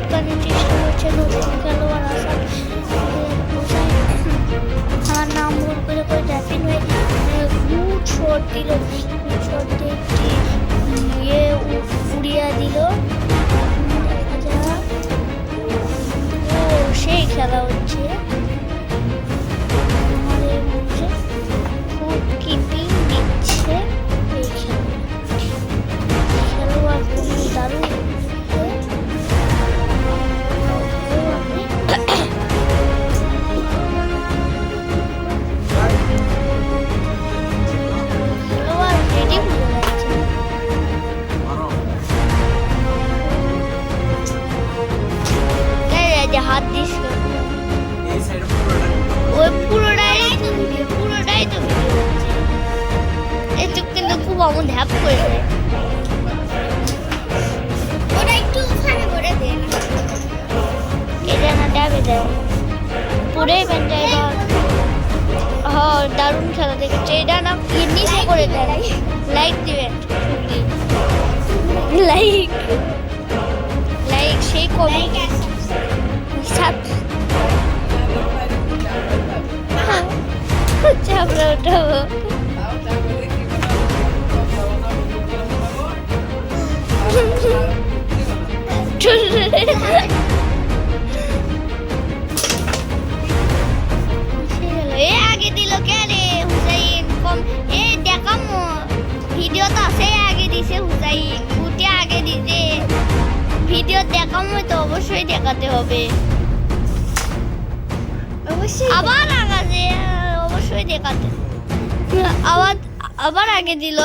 আটকানোর চেষ্টা করছে নতুন খেলোয়াড় আসার। আমার নাম ভুল করে করে র্যাপিন হয়ে গুড শট দিল, গুড শট দিয়ে একটি ইয়ে উড়িয়ে দিল। ও সেই খেলা হচ্ছে, আমাদের মধ্যে খুব কিপিং দিচ্ছে এই খেলোয়াড় খুবই দারুণ। হাত দিস ওই পুরোটাই তো ভিডিও, পুরোটাই তো ভিডিও হচ্ছে। একটু কিন্তু খুব অমন হ্যাপ করে দেয়, ওটা একটু ওখানে করে দে না, এটা না ট্যাবে দেয় পুরোই পেনড্রাইভ। হ্যাঁ দারুণ খেলা দেখেছে, এটা না নিচে করে দেয়। লাইক দিবেন, লাইক লাইক সেই কমেন্ট চাপড়া উঠাবো। আগে দিল কে রে হুসাইন, কম এ দেখামো ভিডিও তো আছে, আগে দিছে হুসাইন, উঠে আগে দিছে ভিডিও দেখামো তো অবশ্যই দেখাতে হবে, অবশ্যই আবার আগে অবশ্যই দেখাতে, আবার আগে দিল।